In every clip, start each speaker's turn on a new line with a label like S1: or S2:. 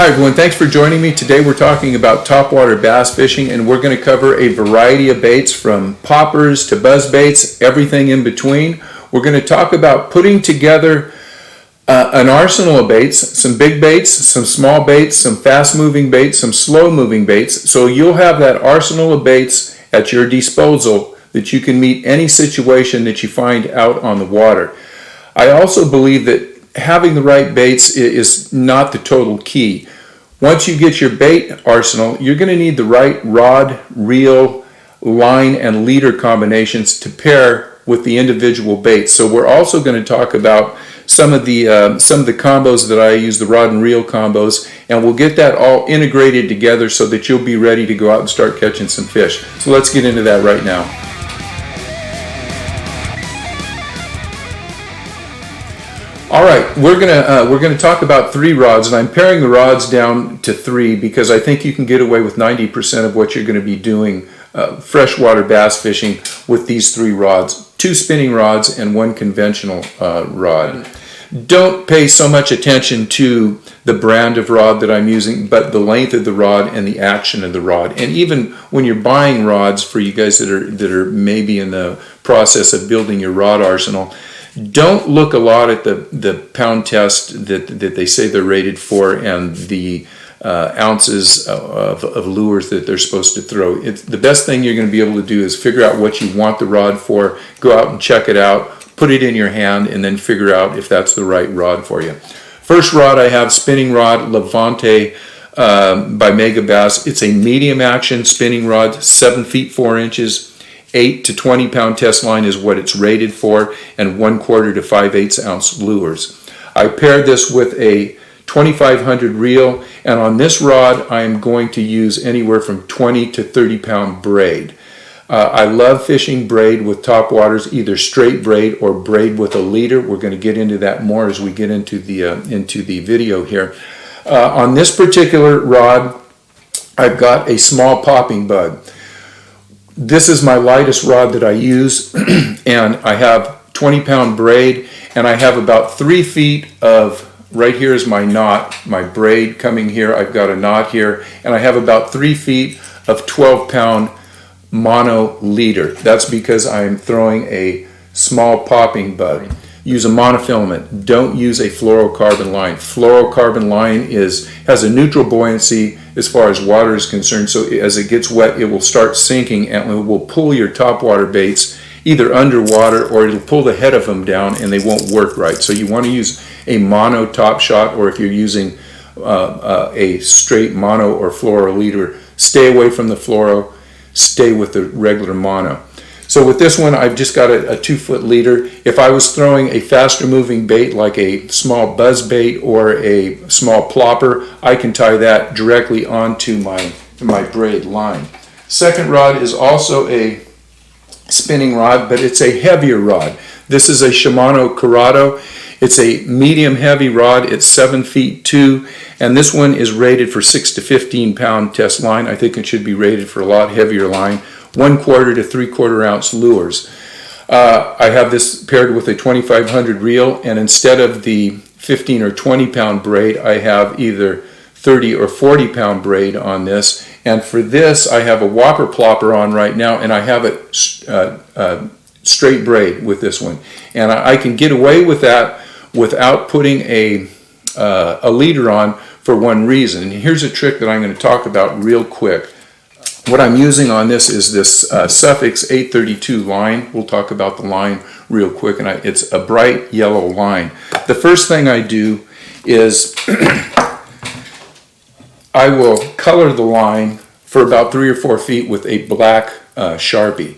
S1: Hi everyone, thanks for joining me. Today we're talking about topwater bass fishing, and we're going to cover a variety of baits from poppers to buzz baits, everything in between. We're going to talk about putting together an arsenal of baits, some big baits, some small baits, some fast moving baits, some slow moving baits, so you'll have that arsenal of baits at your disposal that you can meet any situation that you find out on the water. I also believe that having the right baits is not the total key. Once you get your bait arsenal, you're going to need the right rod, reel, line, and leader combinations to pair with the individual baits. So we're also going to talk about some of the combos that I use, the rod and reel combos, and we'll get that all integrated together so that you'll be ready to go out and start catching some fish. So let's get into that right now. All right, we're gonna talk about 3 rods, and I'm paring the rods down to 3 because I think you can get away with 90% of what you're going to be doing freshwater bass fishing with these 3 rods: 2 spinning rods and 1 conventional rod. Don't pay so much attention to the brand of rod that I'm using, but the length of the rod and the action of the rod. And even when you're buying rods, for you guys that are maybe in the process of building your rod arsenal, don't look a lot at the pound test that they say they're rated for and the ounces of lures that they're supposed to throw. The best thing you're going to be able to do is figure out what you want the rod for, go out and check it out, put it in your hand, and then figure out if that's the right rod for you. First rod I have, spinning rod, Levante by Mega Bass. It's a medium action spinning rod, 7 feet 4 inches. 8 to 20 pound test line is what it's rated for, and 1/4 to 5/8 ounce lures. I paired this with a 2500 reel, and on this rod I am going to use anywhere from 20 to 30 pound braid. I love fishing braid with topwaters, either straight braid or braid with a leader. We're going to get into that more as we get into the video here. On this particular rod, I've got a small popping bug. This is my lightest rod that I use, and I have 20 pound braid, and I have about 3 feet of, right here is my knot, my braid coming here. I've got a knot here, and I have about 3 feet of 12 pound mono leader. That's because I'm throwing a small popping bug. Use a monofilament. Don't use a fluorocarbon line. Fluorocarbon line has a neutral buoyancy as far as water is concerned, so as it gets wet it will start sinking and it will pull your topwater baits either underwater, or it'll pull the head of them down and they won't work right. So you want to use a mono top shot, or if you're using a straight mono or fluoro leader, stay away from the fluoro, stay with the regular mono. So with this one, I've just got a 2-foot leader. If I was throwing a faster moving bait like a small buzz bait or a small plopper, I can tie that directly onto my braid line. Second rod is also a spinning rod, but it's a heavier rod. This is a Shimano Corrado. It's a medium heavy rod. It's 7 feet 2, and this one is rated for 6 to 15 pound test line. I think it should be rated for a lot heavier line. 1/4 to 3/4 ounce lures. I have this paired with a 2500 reel, and instead of the 15 or 20 pound braid, I have either 30 or 40 pound braid on this. And for this, I have a whopper plopper on right now, and I have it straight braid with this one. And I can get away with that without putting a leader on for one reason. And here's a trick that I'm going to talk about real quick. What I'm using on this is this Suffix 832 line. We'll talk about the line real quick, and it's a bright yellow line. The first thing I do is I will color the line for about 3 or 4 feet with a black Sharpie.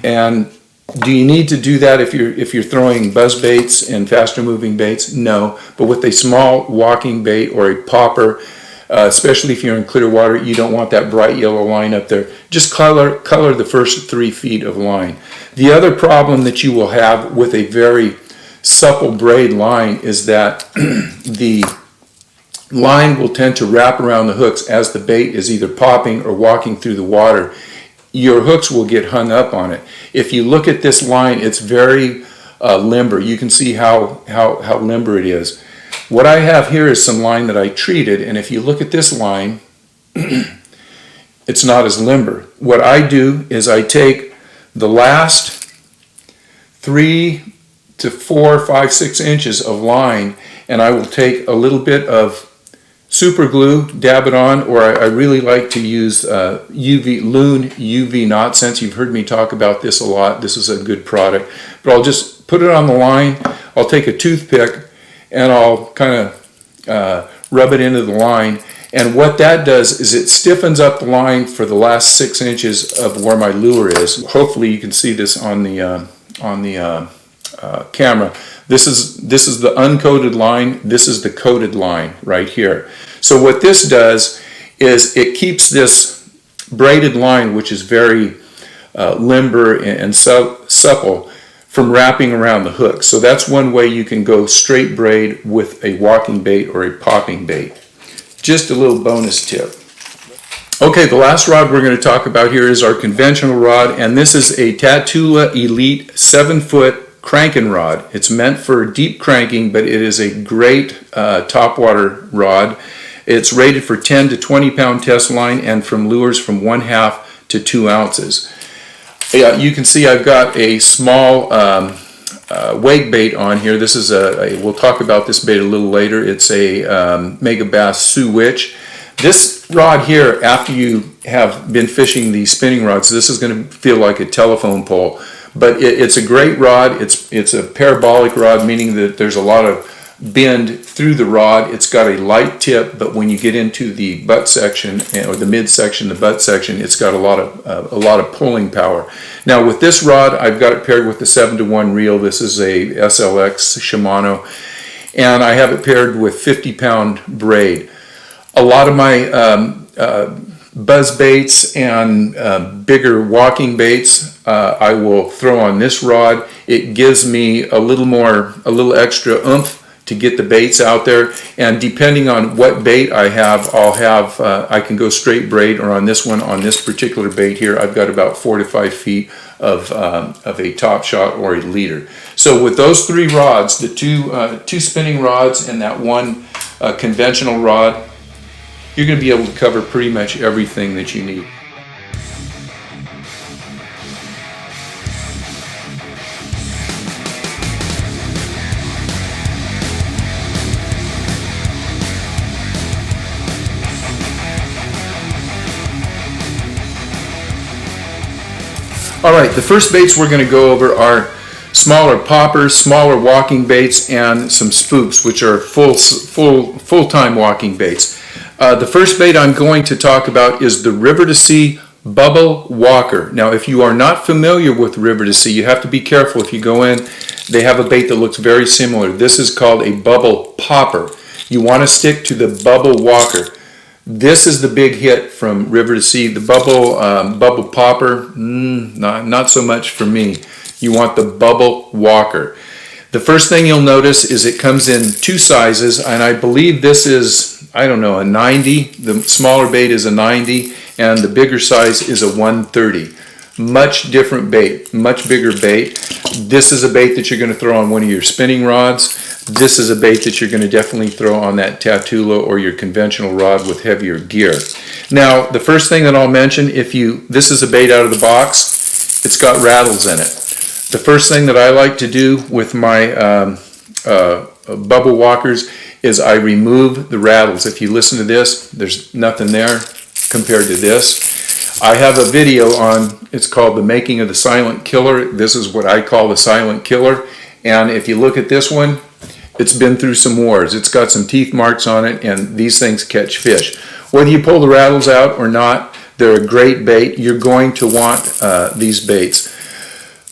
S1: And do you need to do that if you're throwing buzz baits and faster moving baits? No, but with a small walking bait or a popper, especially if you're in clear water, you don't want that bright yellow line up there. Just color the first 3 feet of line. The other problem that you will have with a very supple braid line is that the line will tend to wrap around the hooks as the bait is either popping or walking through the water. Your hooks will get hung up on it. If you look at this line, it's very limber. You can see how limber it is. What I have here is some line that I treated, and if you look at this line, it's not as limber. What I do is I take the last 3 to 4, 5, 6 inches of line, and I will take a little bit of super glue, dab it on, or I really like to use Loon UV knot sense. You've heard me talk about this a lot. This is a good product. But I'll just put it on the line. I'll take a toothpick and I'll kind of rub it into the line. And what that does is it stiffens up the line for the last 6 inches of where my lure is. Hopefully you can see this on the camera. This is the uncoated line. This is the coated line right here. So what this does is it keeps this braided line, which is very limber and supple, from wrapping around the hook. So that's one way you can go straight braid with a walking bait or a popping bait. Just a little bonus tip. Okay, the last rod we're going to talk about here is our conventional rod, and this is a Tatula Elite 7-foot cranking rod. It's meant for deep cranking, but it is a great topwater rod. It's rated for 10 to 20 pound test line and from lures from 1/2 to 2 ounces. You can see I've got a small wake bait on here. This is we'll talk about this bait a little later. It's a Mega Bass Sioux Witch. This rod here, after you have been fishing these spinning rods, this is going to feel like a telephone pole. But it's a great rod. It's a parabolic rod, meaning that there's a lot of bend through the rod. It's got a light tip, but when you get into the butt section or the midsection, the butt section, it's got a lot of pulling power. Now with this rod, I've got it paired with the 7-to-1 reel. This is a SLX Shimano, and I have it paired with 50-pound braid. A lot of my buzz baits and bigger walking baits I will throw on this rod. It gives me a little extra oomph to get the baits out there, and depending on what bait I have, I can go straight braid, or on this particular bait here, I've got about 4 to 5 feet of a top shot or a leader. So with those 3 rods, the two spinning rods and that one conventional rod, you're going to be able to cover pretty much everything that you need. All right, the first baits we're going to go over are smaller poppers, smaller walking baits, and some spooks, which are full-time walking baits. The first bait I'm going to talk about is the River to Sea Bubble Walker. Now, if you are not familiar with River to Sea, you have to be careful. If you go in, they have a bait that looks very similar. This is called a bubble popper. You want to stick to the bubble walker. This is the big hit from River to Sea. The bubble popper, not so much for me. You want the bubble walker. The first thing you'll notice is it comes in 2 sizes, and I believe this is, I don't know, a 90. The smaller bait is a 90, and the bigger size is a 130. Much different bait, much bigger bait. This is a bait that you're going to throw on one of your spinning rods. This is a bait that you're going to definitely throw on that Tatula or your conventional rod with heavier gear. Now, the first thing that I'll mention, this is a bait out of the box. It's got rattles in it. The first thing that I like to do with my bubble walkers is I remove the rattles. If you listen to this, there's nothing there compared to this. I have a video on, it's called The Making of the Silent Killer. This is what I call the silent killer. And if you look at this one, it's been through some wars. It's got some teeth marks on it, and these things catch fish. Whether you pull the rattles out or not, they're a great bait. You're going to want these baits.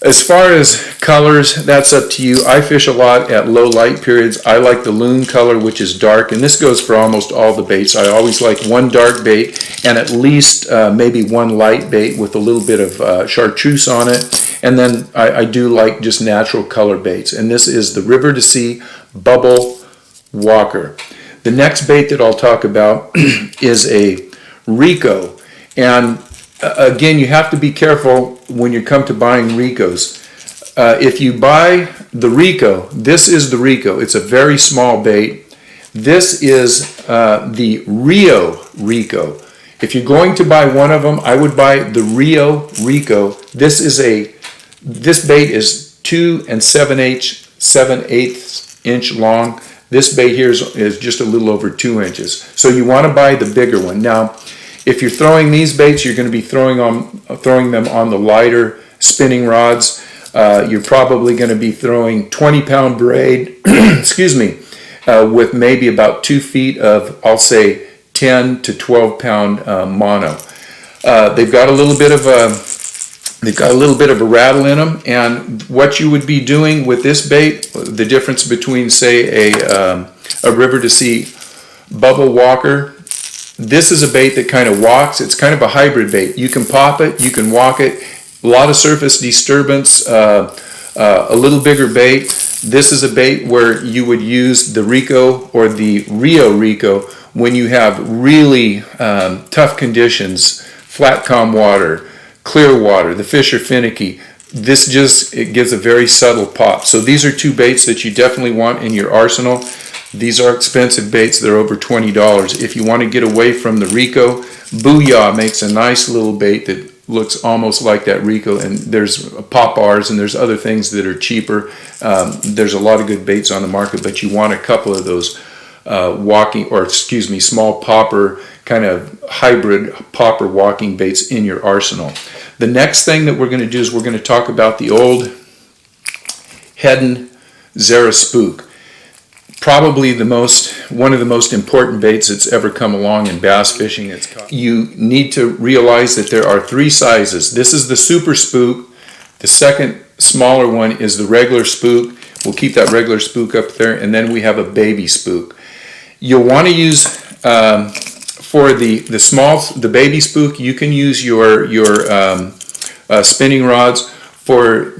S1: As far as colors, that's up to you. I fish a lot at low light periods. I like the Loon color, which is dark, and this goes for almost all the baits. I always like one dark bait and at least maybe one light bait with a little bit of chartreuse on it. And then I do like just natural color baits. And this is the River to Sea Bubble Walker. The next bait that I'll talk about is a Rico. And again, you have to be careful when you come to buying Ricos. If you buy the Rico, this is the Rico. It's a very small bait. This is the Rio Rico. If you're going to buy one of them, I would buy the Rio Rico. This bait is 2 7/8 inch long. This bait here is just a little over 2 inches. So you want to buy the bigger one. Now, if you're throwing these baits, you're going to be throwing them on the lighter spinning rods. You're probably going to be throwing 20-pound braid, excuse me, with maybe about 2 feet of, I'll say, 10 to 12-pound mono. They've got a little bit of a rattle in them, and what you would be doing with this bait, the difference between, say, a river to sea bubble walker. This is a bait that kind of walks. It's kind of a hybrid bait. You can pop it, you can walk it. A lot of surface disturbance, a little bigger bait. This is a bait where you would use the Rico or the Rio Rico when you have really tough conditions, flat calm water, clear water, the fish are finicky. It gives a very subtle pop. So these are two baits that you definitely want in your arsenal. These are expensive baits. They're over $20. If you want to get away from the Rico, Booyah makes a nice little bait that looks almost like that Rico, and there's pop bars and there's other things that are cheaper. There's a lot of good baits on the market, but you want a couple of those small popper, kind of hybrid popper walking baits in your arsenal. The next thing that we're going to do is we're going to talk about the old Heddon Zara Spook. Probably one of the most important baits that's ever come along in bass fishing. You need to realize that there are 3 sizes. This is the super spook. The second smaller one is the regular spook. We'll keep that regular spook up there, and then we have a baby spook. You'll want to use for the baby spook. You can use your spinning rods. For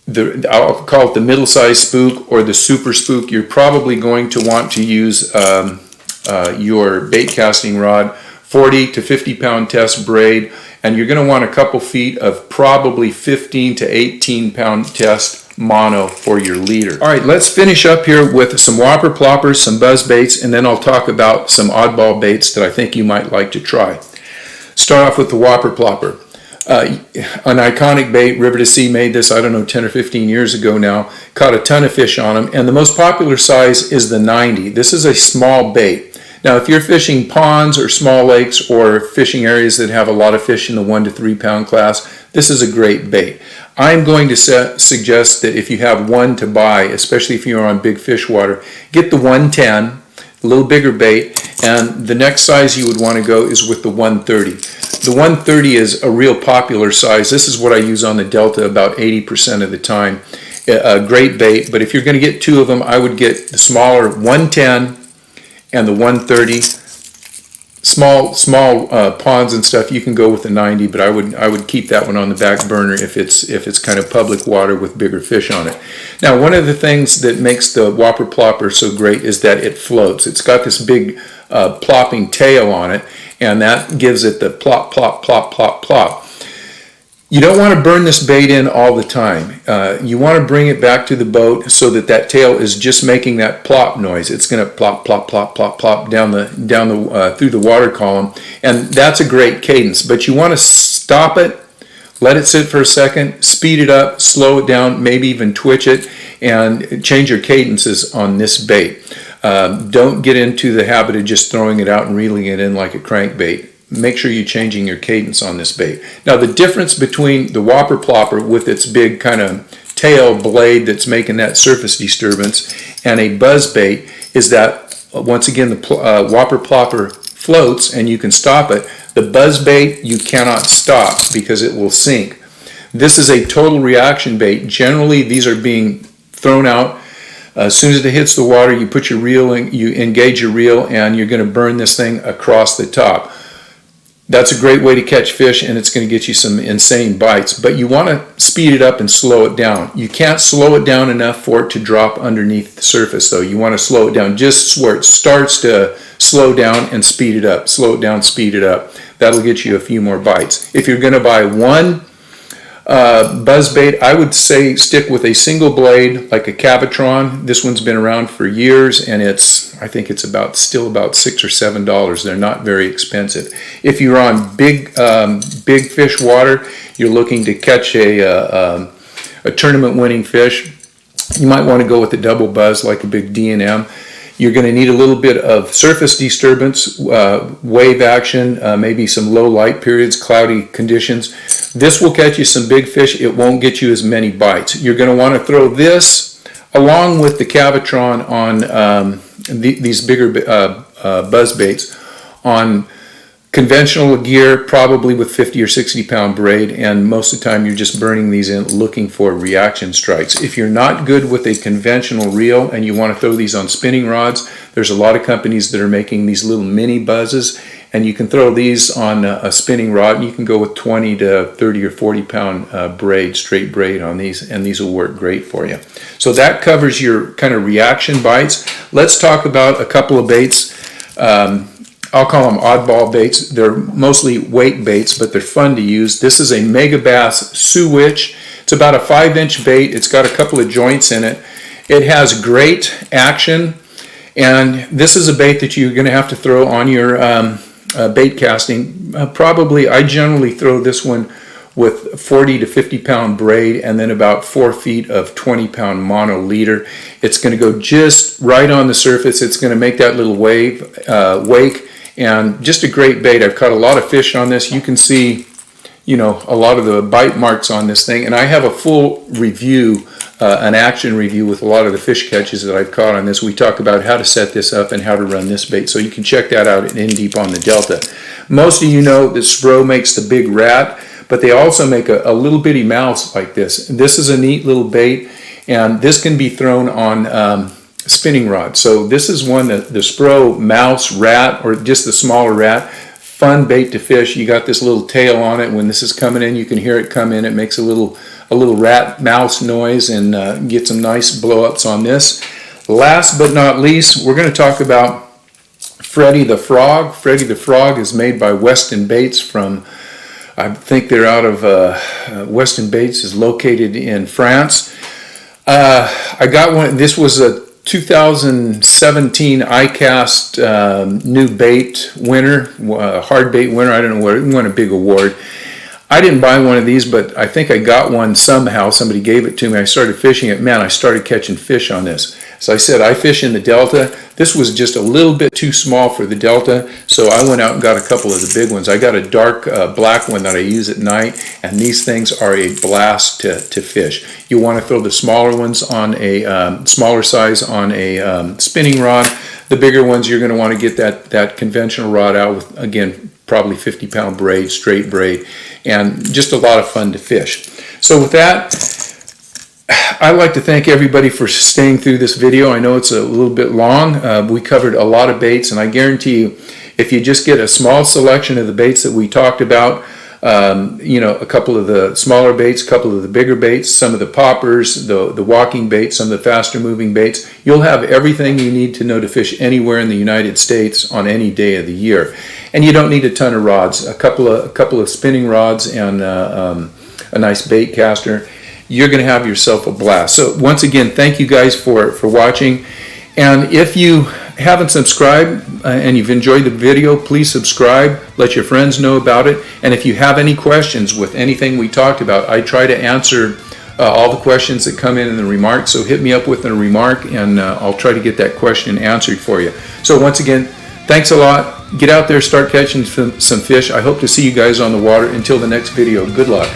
S1: I'll call it the middle-sized spook or the super spook. You're probably going to want to use your bait casting rod, 40 to 50-pound test braid, and you're going to want a couple feet of probably 15 to 18-pound test mono for your leader. All right, let's finish up here with some whopper ploppers, some buzz baits, and then I'll talk about some oddball baits that I think you might like to try. Start off with the whopper plopper. An iconic bait. River to Sea made this, I don't know, 10 or 15 years ago now. Caught a ton of fish on them, and the most popular size is the 90. This is a small bait. Now, if you're fishing ponds or small lakes or fishing areas that have a lot of fish in the 1 to 3 pound class, this is a great bait. I'm going to suggest that if you have one to buy, especially if you're on big fish water, get the 110, a little bigger bait, and the next size you would want to go is with the 130. The 130 is a real popular size. This is what I use on the Delta about 80% of the time. A great bait, but if you're going to get 2 of them, I would get the smaller 110 and the 130. Small ponds and stuff, you can go with the 90, but I would keep that one on the back burner if it's kind of public water with bigger fish on it. Now, one of the things that makes the whopper plopper so great is that it floats. It's got this big plopping tail on it, and that gives it the plop, plop, plop, plop, plop. You don't want to burn this bait in all the time. You want to bring it back to the boat so that tail is just making that plop noise. It's going to plop, plop, plop, plop, plop down the through the water column, and that's a great cadence. But you want to stop it, let it sit for a second, speed it up, slow it down, maybe even twitch it, and change your cadences on this bait. Don't get into the habit of just throwing it out and reeling it in like a crankbait. Make sure you're changing your cadence on this bait. Now, the difference between the whopper plopper with its big kind of tail blade that's making that surface disturbance and a buzz bait is that, once again, the whopper plopper floats and you can stop it. The buzz bait you cannot stop because it will sink. This is a total reaction bait. Generally, these are being thrown out. As soon as it hits the water, you put your reel in, you engage your reel, and you're going to burn this thing across the top. That's a great way to catch fish, and it's going to get you some insane bites, but you want to speed it up and slow it down. You can't slow it down enough for it to drop underneath the surface, though. You want to slow it down just where it starts to slow down and speed it up. Slow it down, speed it up. That'll get you a few more bites. If you're going to buy one buzz bait, I would say stick with a single blade like a Cavatron. This one's been around for years, and I think it's still about $6 or $7. They're not very expensive. If you're on big fish water, you're looking to catch a tournament-winning fish, you might want to go with a double buzz like a big D&M. You're going to need a little bit of surface disturbance, wave action, maybe some low light periods, cloudy conditions. This will catch you some big fish. It won't get you as many bites. You're going to want to throw this along with the Cavatron on these bigger buzz baits on conventional gear, probably with 50 or 60 pound braid, and most of the time you're just burning these in looking for reaction strikes. If you're not good with a conventional reel and you want to throw these on spinning rods, there's a lot of companies that are making these little mini buzzes, and you can throw these on a spinning rod, and you can go with 20 to 30 or 40 pound braid, straight braid on these, and these will work great for you. So that covers your kind of reaction bites. Let's talk about a couple of baits. I'll call them oddball baits. They're mostly weight baits, but they're fun to use. This is a Mega Bass Suwitch. It's about a 5-inch bait. It's got a couple of joints in it. It has great action, and this is a bait that you're going to have to throw on your bait casting. Probably, I generally throw this one with 40 to 50 pound braid and then about 4 feet of 20 pound mono leader. It's going to go just right on the surface. It's going to make that little wake. And just a great bait. I've caught a lot of fish on this. You can see, a lot of the bite marks on this thing. And I have a full review, an action review with a lot of the fish catches that I've caught on this. We talk about how to set this up and how to run this bait. So you can check that out at In Deep on the Delta. Most of you know that Spro makes the big rat, but they also make a little bitty mouse like this. This is a neat little bait, and this can be thrown on spinning rod. So this is one that the Spro mouse rat, or just the smaller rat, fun bait to fish. You got this little tail on it. When this is coming in, you can hear it come in. It makes a little rat mouse noise, and get some nice blow-ups on this. Last but not least, we're going to talk about Freddy the Frog. Freddy the Frog is made by Weston Baits from, I think they're out of Weston Baits is located in France. I got one. This was a 2017 iCast new bait winner, hard bait winner. I don't know what, it won a big award. I didn't buy one of these, but I think I got one somehow. Somebody gave it to me. I started fishing it. Man, I started catching fish on this. So I said, I fish in the Delta. This was just a little bit too small for the Delta, so I went out and got a couple of the big ones. I got a dark black one that I use at night, and these things are a blast to fish. You want to throw the smaller ones on a smaller size on a spinning rod. The bigger ones, you're going to want to get that conventional rod out with, again, probably 50 pound braid, straight braid, and just a lot of fun to fish. So with that, I'd like to thank everybody for staying through this video. I know it's a little bit long. We covered a lot of baits, and I guarantee you, if you just get a small selection of the baits that we talked about, a couple of the smaller baits, a couple of the bigger baits, some of the poppers, the walking baits, some of the faster moving baits, you'll have everything you need to know to fish anywhere in the United States on any day of the year. And you don't need a ton of rods. A couple of spinning rods and a nice bait caster. You're going to have yourself a blast. So once again, thank you guys for watching. And if you haven't subscribed and you've enjoyed the video, please subscribe. Let your friends know about it. And if you have any questions with anything we talked about, I try to answer all the questions that come in the remarks. So hit me up with a remark, and I'll try to get that question answered for you. So once again, thanks a lot. Get out there, start catching some fish. I hope to see you guys on the water. Until the next video, good luck.